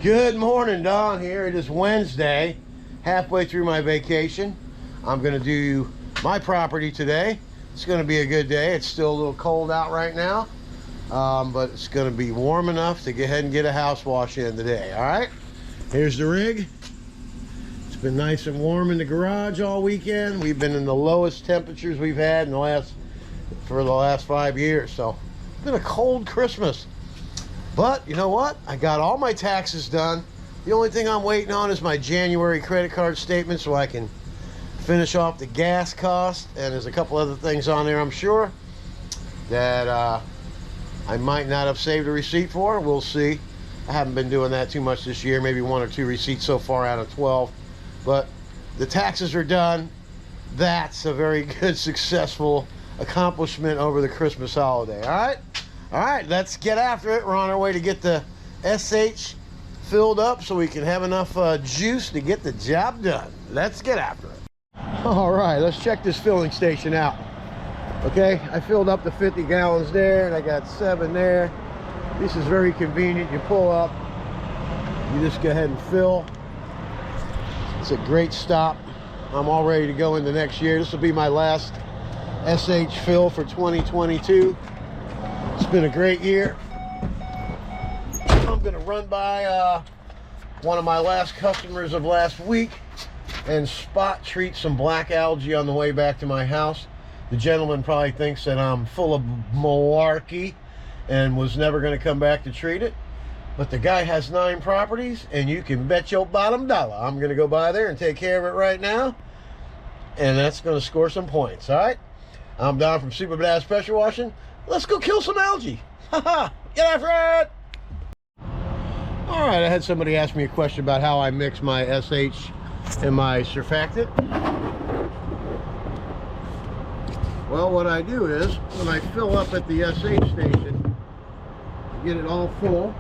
Good morning, Don here. It is Wednesday, halfway through my vacation. I'm going to do my property today. It's going to be a good day. It's still a little cold out right now, but it's going to be warm enough to go ahead and get a house wash in today. All right, here's the rig. It's been nice and warm in the garage all weekend. We've been in the lowest temperatures we've had in the last 5 years. So it's been a cold Christmas. But you know what? I got all my taxes done. The only thing I'm waiting on is my January credit card statement so I can finish off the gas cost. And there's a couple other things on there, I'm sure, that I might not have saved a receipt for. We'll see. I haven't been doing that too much this year. Maybe 1 or 2 receipts so far out of 12. But the taxes are done. That's a very good, successful accomplishment over the Christmas holiday. All right, let's get after it. We're on our way to get the SH filled up so we can have enough juice to get the job done. Let's get after it. All right, let's check this filling station out. Okay, I filled up the 50 gallons there, and I got 7 there. This is very convenient. You pull up, you just go ahead and fill. It's a great stop. I'm all ready to go into next year. This will be my last SH fill for 2022. It's been a great year. I'm gonna run by one of my last customers of last week and spot treat some black algae on the way back to my house. The gentleman probably thinks that I'm full of malarkey and was never gonna come back to treat it. But the guy has 9 properties, and you can bet your bottom dollar I'm gonna go by there and take care of it right now. And that's gonna score some points, all right? I'm Don from Super Badass Pressure Washing. Let's go kill some algae. Haha, get after it. All right, I had somebody ask me a question about how I mix my SH and my surfactant. Well, what I do is, when I fill up at the SH station, get it all full.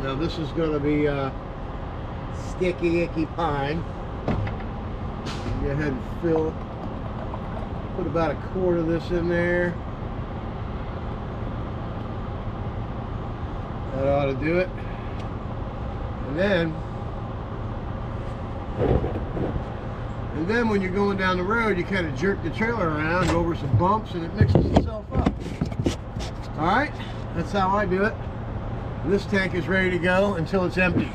Now this is going to be sticky, icky pine. Go ahead and fill. Put about a quart of this in there. That ought to do it. And then when you're going down the road, you kind of jerk the trailer around, go over some bumps, and it mixes itself up. All right, that's how I do it. And this tank is ready to go until it's empty.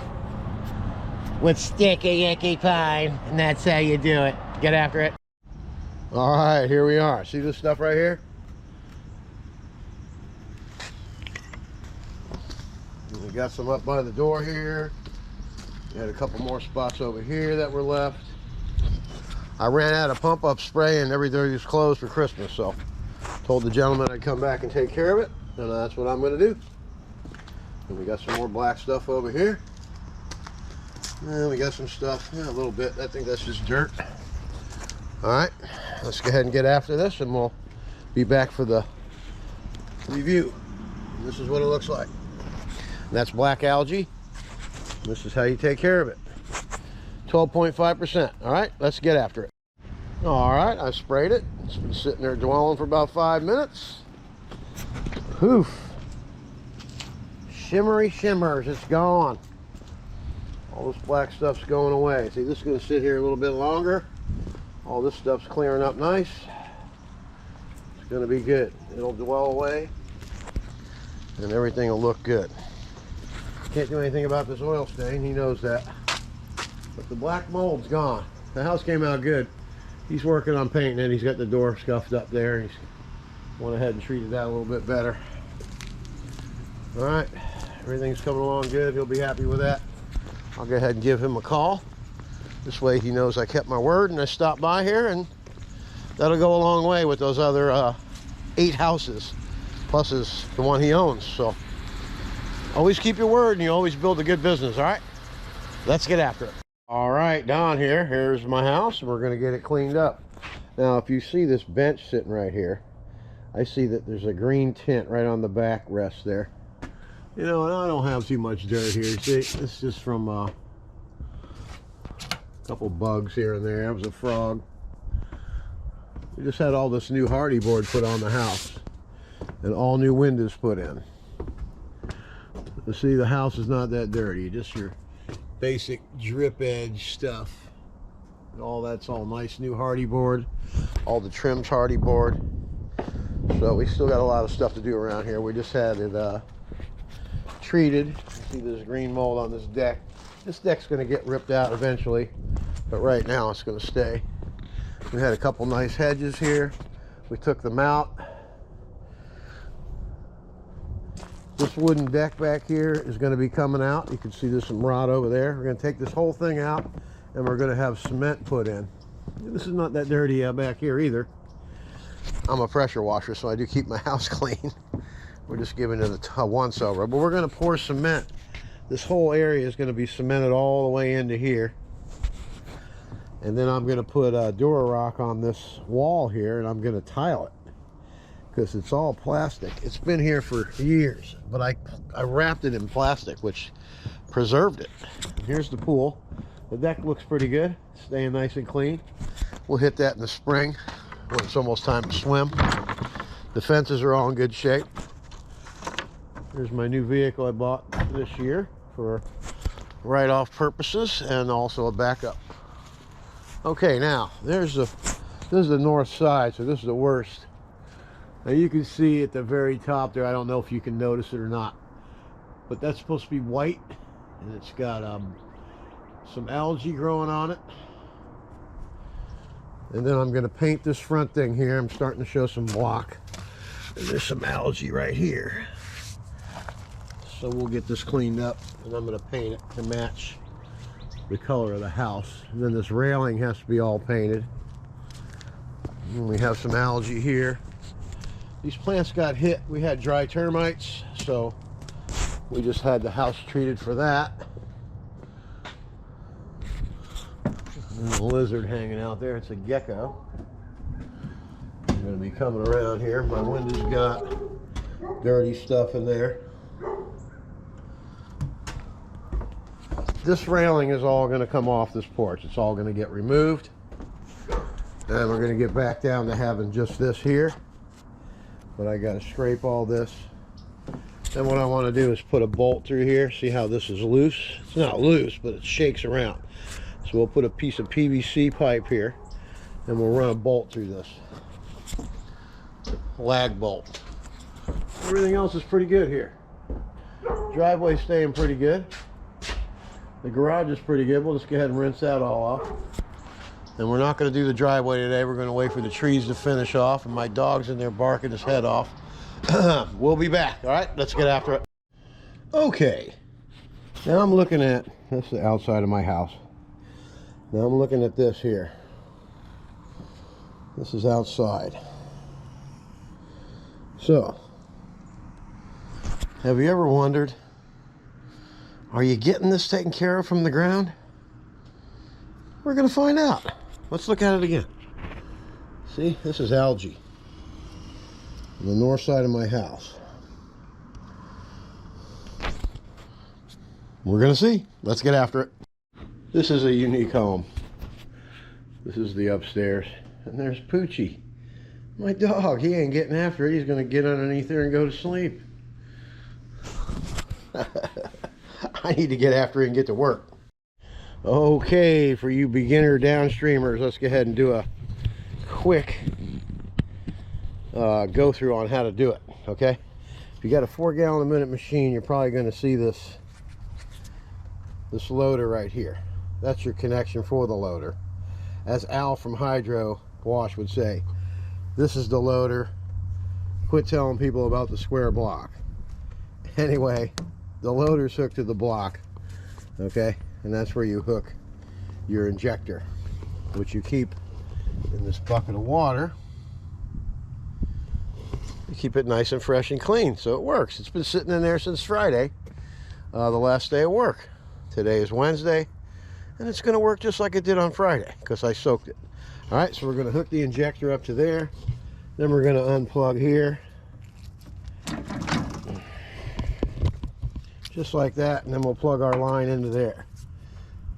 With sticky, icky pine, and that's how you do it. Get after it. All right, here we are. See this stuff right here? We got some up by the door here. We had a couple more spots over here that were left. I ran out of pump up spray and everything was closed for Christmas, so told the gentleman I'd come back and take care of it, and that's what I'm going to do. And we got some more black stuff over here. And we got some stuff, a little bit. I think that's just dirt. All right, let's go ahead and get after this, and we'll be back for the review. And this is what it looks like. And that's black algae. This is how you take care of it. 12.5%. All right, let's get after it. All right, I sprayed it. It's been sitting there dwelling for about 5 minutes. Poof. Shimmery shimmers, it's gone. All this black stuff's going away. See, this is going to sit here a little bit longer. All this stuff's clearing up nice. It's going to be good. It'll dwell away, and everything will look good. Can't do anything about this oil stain. He knows that. But the black mold's gone. The house came out good. He's working on painting it. He's got the door scuffed up there. He's went ahead and treated that a little bit better. All right, everything's coming along good. He'll be happy with that. I'll go ahead and give him a call. This way he knows I kept my word and I stopped by here, and that'll go a long way with those other 8 houses, plus the one he owns. So always keep your word and you always build a good business, all right? Let's get after it. All right, Don here. Here's my house, and we're gonna get it cleaned up. Now, if you see this bench sitting right here, I see that there's a green tint right on the back rest there. You know, and I don't have too much dirt here. See, it's just from a couple bugs here and there. That was a frog. We just had all this new hardy board put on the house and all new windows put in. You see, the house is not that dirty. Just your basic drip edge stuff. And all that's all nice new hardy board. All the trim's hardy board. So we still got a lot of stuff to do around here. We just had it treated. You see there's green mold on this deck. This deck's going to get ripped out eventually, but right now it's going to stay. We had a couple nice hedges here. We took them out. This wooden deck back here is going to be coming out. You can see there's some rot over there. We're going to take this whole thing out, and we're going to have cement put in. This is not that dirty back here either. I'm a pressure washer, so I do keep my house clean. We're just giving it a once over, but we're going to pour cement. This whole area is going to be cemented all the way into here, and then I'm going to put a Durarock on this wall here, and I'm going to tile it because it's all plastic. It's been here for years, but I wrapped it in plastic, which preserved it. And here's the pool. The deck looks pretty good, staying nice and clean. We'll hit that in the spring when it's almost time to swim. The fences are all in good shape. Here's my new vehicle I bought this year for write-off purposes and also a backup. Okay, now this is the north side, so this is the worst. Now you can see at the very top there, I don't know if you can notice it or not, but that's supposed to be white, and it's got some algae growing on it. And then I'm going to paint this front thing here. I'm starting to show some block, and there's some algae right here. So we'll get this cleaned up, and I'm going to paint it to match the color of the house. And then this railing has to be all painted. And we have some algae here. These plants got hit. We had dry termites, so we just had the house treated for that. And a lizard hanging out there. It's a gecko. I'm going to be coming around here. My window's got dirty stuff in there. This railing is all going to come off this porch. It's all going to get removed. And we're going to get back down to having just this here. But I got to scrape all this. Then what I want to do is put a bolt through here. See how this is loose? It's not loose, but it shakes around. So we'll put a piece of PVC pipe here, and we'll run a bolt through this. Lag bolt. Everything else is pretty good here. Driveway's staying pretty good. The garage is pretty good. We'll just go ahead and rinse that all off. And we're not going to do the driveway today. We're going to wait for the trees to finish off, and my dog's in there barking his head off. We'll be back. All right, let's get after it. Okay. Now I'm looking at, that's the outside of my house. Now I'm looking at this here. This is outside. So, have you ever wondered, are you getting this taken care of from the ground? We're going to find out. Let's look at it again. See, this is algae on the north side of my house. We're going to see. Let's get after it. This is a unique home. This is the upstairs. And there's Poochie, my dog. He ain't getting after it. He's going to get underneath there and go to sleep. I need to get after it and get to work. Okay, for you beginner downstreamers, let's go ahead and do a quick go through on how to do it. Okay, if you got a 4 gallon a minute machine, you're probably going to see this loader right here. That's your connection for the loader. As Al from Hydro Wash would say, this is the loader. Quit telling people about the square block. Anyway, the loader's hooked to the block. Okay, and that's where you hook your injector, which you keep in this bucket of water. You keep it nice and fresh and clean, so it works. It's been sitting in there since Friday, the last day of work. Today is Wednesday, and it's going to work just like it did on Friday because I soaked it. All right, so we're going to hook the injector up to there. Then we're going to unplug here, just like that, and then we'll plug our line into there.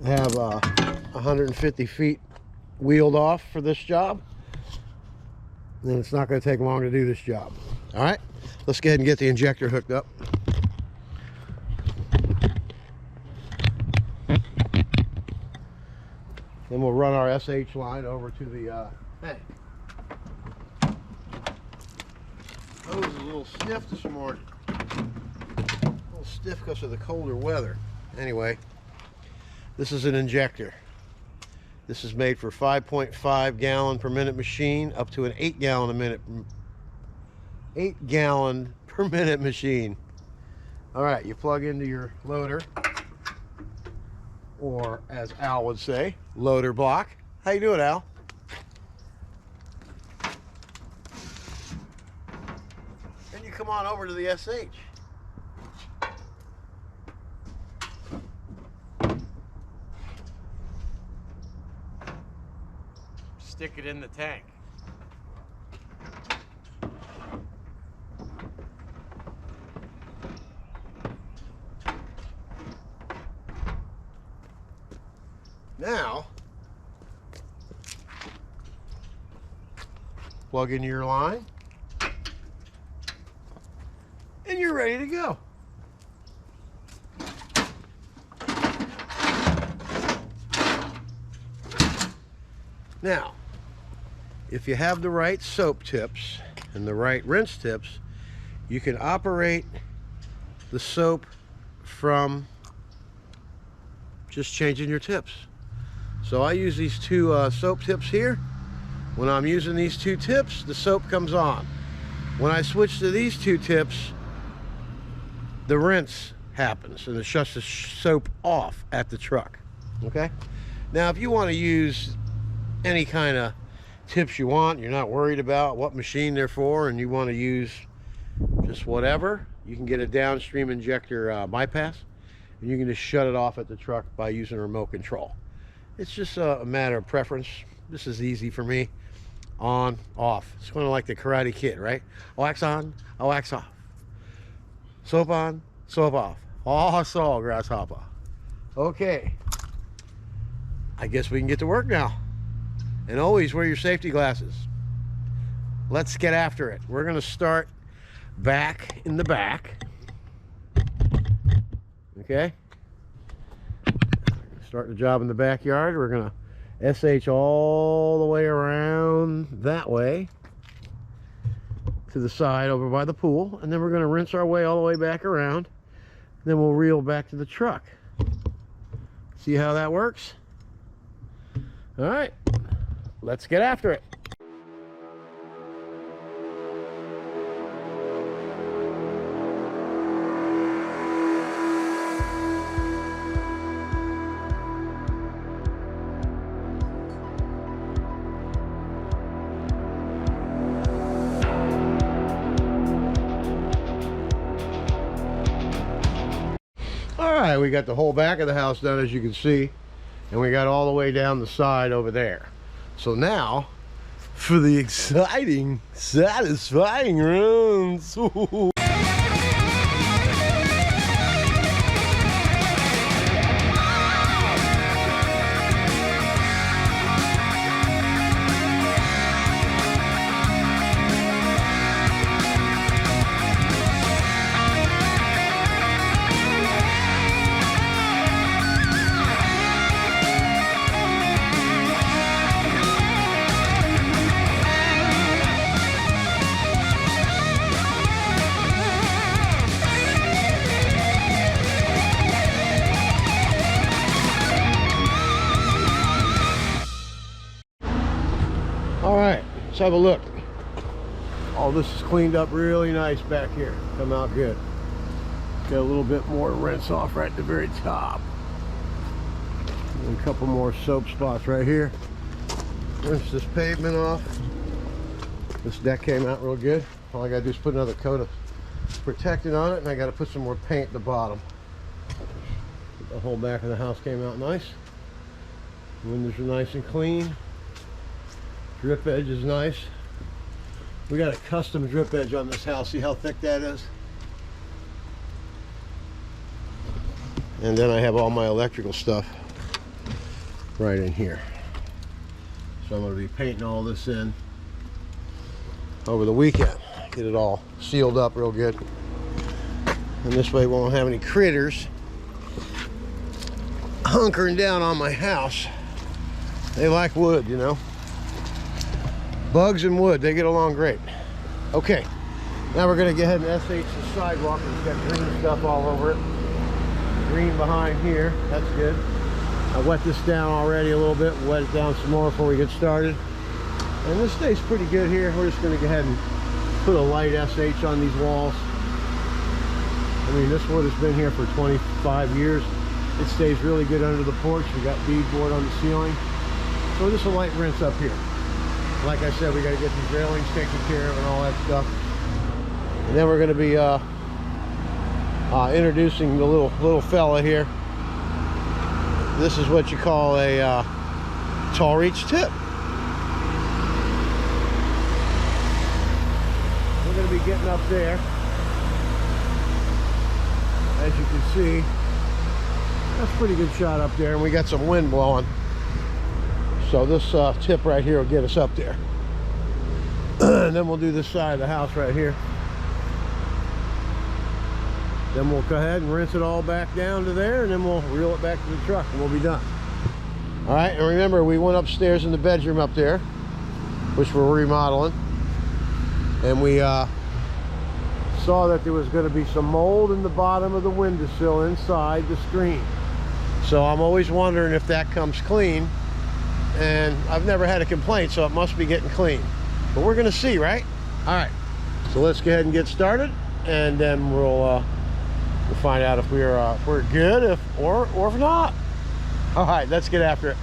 I have 150 feet wheeled off for this job, and it's not going to take long to do this job. All right, let's go ahead and get the injector hooked up. Then we'll run our SH line over to the tank. Oh, it was a little stiff this morning. A little stiff because of the colder weather. Anyway, this is an injector. This is made for 5.5 gallon per minute machine up to an 8 gallon per minute machine. All right, you plug into your loader, or as Al would say, loader block. How you doing, Al? Then you come on over to the SH. Stick it in the tank. Now, plug in your line, and you're ready to go. Now, if you have the right soap tips and the right rinse tips, you can operate the soap from just changing your tips. So I use these two soap tips here. When I'm using these two tips, the soap comes on. When I switch to these two tips, the rinse happens and it shuts the soap off at the truck. Okay? Now, if you want to use any kind of tips you want, you're not worried about what machine they're for, and you want to use just whatever, you can get a downstream injector bypass, and you can just shut it off at the truck by using a remote control. It's just a matter of preference. This is easy for me. On, off. It's kind of like the Karate Kid, right? Wax on, I wax off. Soap on, soap off. Oh, saw grasshopper. Okay. I guess we can get to work now. And always wear your safety glasses. Let's get after it. We're going to start back in the back. Okay? Start the job in the backyard. We're going to SH all the way around that way to the side over by the pool, and then we're going to rinse our way all the way back around. Then we'll reel back to the truck. See how that works? All right, let's get after it. All right, we got the whole back of the house done, as you can see, and we got all the way down the side over there. So now for the exciting, satisfying runs. All right, let's have a look. Oh, this is cleaned up really nice back here. Come out good. Got a little bit more rinse off right at the very top. couple more soap spots right here. Rinse this pavement off. This deck came out real good. All I gotta do is put another coat of protectant on it, and I gotta put some more paint at the bottom. The whole back of the house came out nice. Windows are nice and clean. Drip edge is nice. We got a custom drip edge on this house. See how thick that is? And then I have all my electrical stuff right in here. So I'm going to be painting all this in over the weekend. Get it all sealed up real good. And this way we won't have any critters hunkering down on my house. They like wood, you know. Bugs and wood, they get along great. Okay, now we're going to go ahead and SH the sidewalk. It's got green stuff all over it. Green behind here, that's good. I wet this down already a little bit, wet it down some more before we get started. And this stays pretty good here. We're just going to go ahead and put a light SH on these walls. I mean, this wood has been here for 25 years. It stays really good under the porch. We got beadboard on the ceiling. So just a light rinse up here. Like I said, we got to get these railings taken care of and all that stuff. And then we're going to be introducing the little fella here. This is what you call a tall reach tip. We're going to be getting up there. As you can see, that's a pretty good shot up there, and we got some wind blowing. So this tip right here will get us up there. And then we'll do this side of the house right here. Then we'll go ahead and rinse it all back down to there, and then we'll reel it back to the truck, and we'll be done. All right, and remember, we went upstairs in the bedroom up there, which we're remodeling, and we saw that there was going to be some mold in the bottom of the windowsill inside the screen. So I'm always wondering if that comes clean, and I've never had a complaint, so it must be getting clean. But we're going to see, right? All right, so let's go ahead and get started, and then we'll find out if we're good, or if not. All right, let's get after it.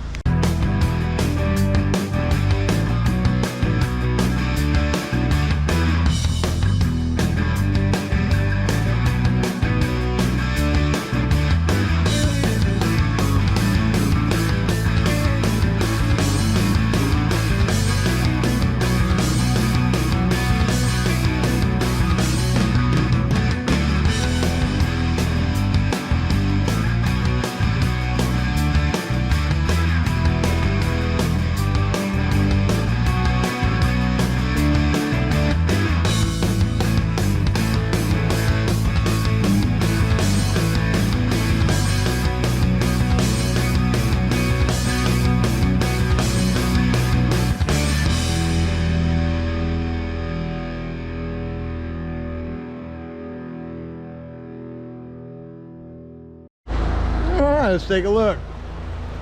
Let's take a look.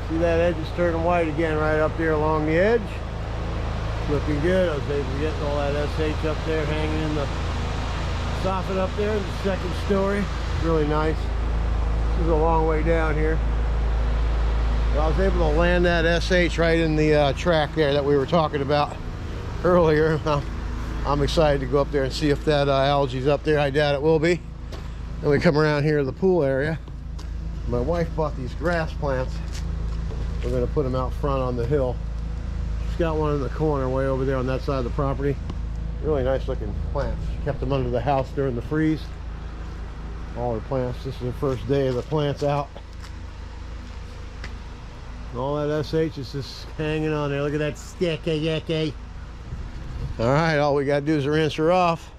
See that edge is turning white again right up there along the edge. It's looking good. I was able to get all that SH up there, hanging in the soffit up there in the second story. Really nice. This is a long way down here. But I was able to land that SH right in the track there that we were talking about earlier. I'm excited to go up there and see if that algae's up there. I doubt it will be. Then we come around here to the pool area. My wife bought these grass plants. We're going to put them out front on the hill. She's got one in the corner way over there on that side of the property. Really nice looking plants. She kept them under the house during the freeze. All her plants. This is the first day of the plants out. And all that SH is just hanging on there. Look at that stick. All right, all we got to do is rinse her off.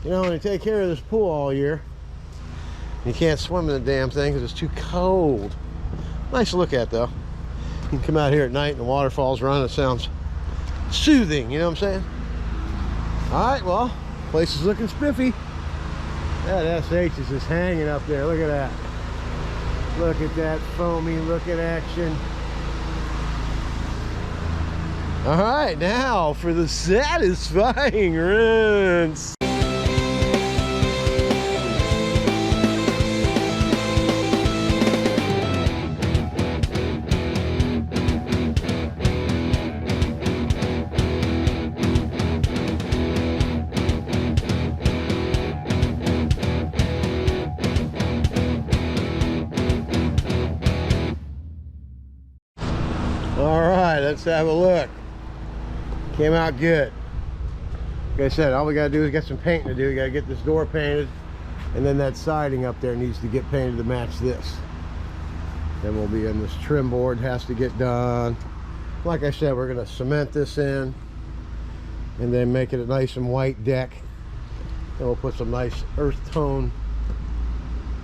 You know, when you take care of this pool all year, you can't swim in the damn thing because it's too cold. Nice to look at, though. You can come out here at night and the waterfall's running. It sounds soothing, you know what I'm saying? All right, well, place is looking spiffy. That SH is just hanging up there. Look at that. Look at that foamy looking action. All right, now for the satisfying rinse. All right, let's have a look. Came out good. Like I said, all we gotta do is get some painting to do. We gotta get this door painted, and then that siding up there needs to get painted to match this. Then we'll be in this trim board, has to get done. Like I said, we're gonna cement this in and then make it a nice and white deck. Then we'll put some nice earth tone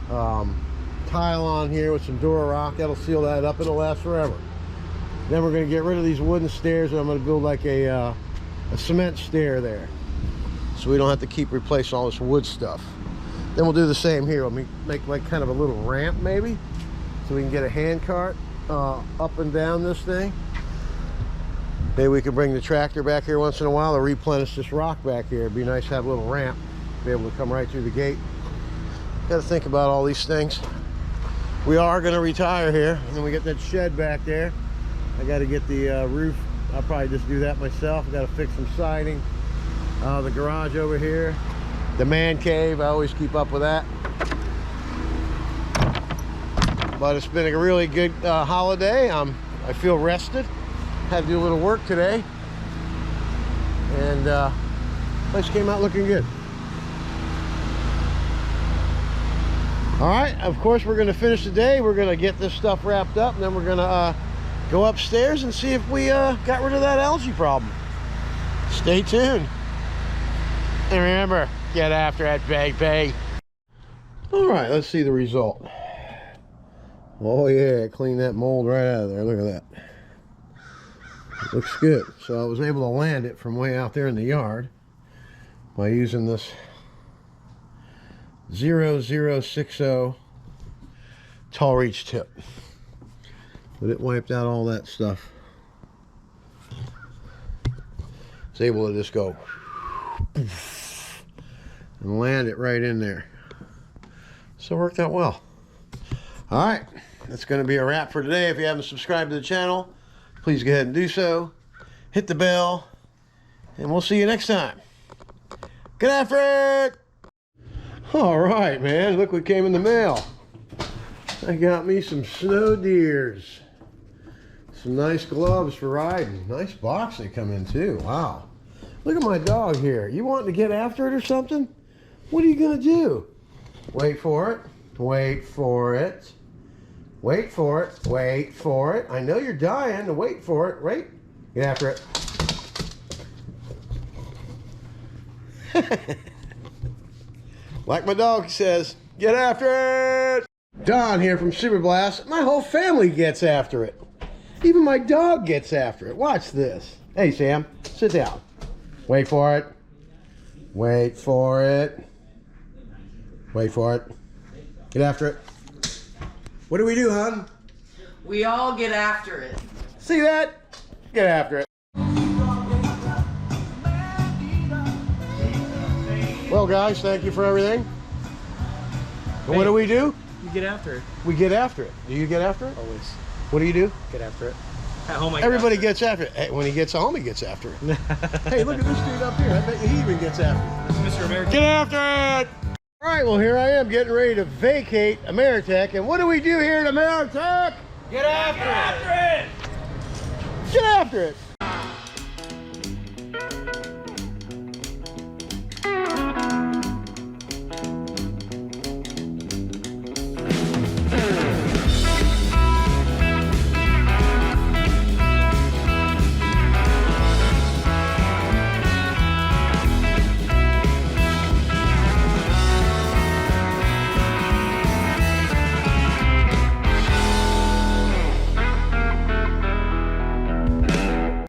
tile on here with some Dura Rock. That'll seal that up. It'll last forever. Then we're gonna get rid of these wooden stairs, and I'm gonna build like a cement stair there, so we don't have to keep replacing all this wood stuff. Then we'll do the same here. We'll make like kind of a little ramp maybe, so we can get a hand cart up and down this thing. Maybe we can bring the tractor back here once in a while to replenish this rock back here. It'd be nice to have a little ramp, be able to come right through the gate. Got to think about all these things. We are going to retire here, and then we get that shed back there. I got to get the roof. I'll probably just do that myself. I got to fix some siding. The garage over here, the man cave. I always keep up with that. But it's been a really good holiday. I feel rested. Had to do a little work today, and place came out looking good. All right, of course we're going to finish the day. We're going to get this stuff wrapped up, and then we're going to go upstairs and see if we got rid of that algae problem. Stay tuned. And remember, get after that, baby. All right, let's see the result. Oh yeah, clean that mold right out of there. Look at that. Looks good. So I was able to land it from way out there in the yard by using this 0060 tall reach tip. But it wiped out all that stuff. It's able to just go and land it right in there. So it worked out well. All right, that's going to be a wrap for today. If you haven't subscribed to the channel, please go ahead and do so. Hit the bell, and we'll see you next time. Get after it! All right, man, look what came in the mail. I got me some snow deers. Some nice gloves for riding. Nice box they come in too. Wow. Look at my dog here. You wanting to get after it or something? What are you gonna do? Wait for it. Wait for it. Wait for it. Wait for it. I know you're dying to wait for it, right? Get after it. Like my dog says, get after it! Don here from Super Blast. My whole family gets after it. Even my dog gets after it. Watch this. Hey, Sam, sit down. Wait for it. Wait for it. Wait for it. Get after it. What do we do, hon? We all get after it. See that? Get after it. Well, guys, thank you for everything. And Hey, what do we do? You get after it. We get after it. Do you get after it? Always. What do you do? Get after it. At home, Everybody gets after it. Hey, when he gets home, he gets after it. Hey, look at this dude up here. I bet you he even gets after it. This is Mr. American. Get after it! All right, well, here I am getting ready to vacate Ameritech. And what do we do here at Ameritech? Get after it. Get after it!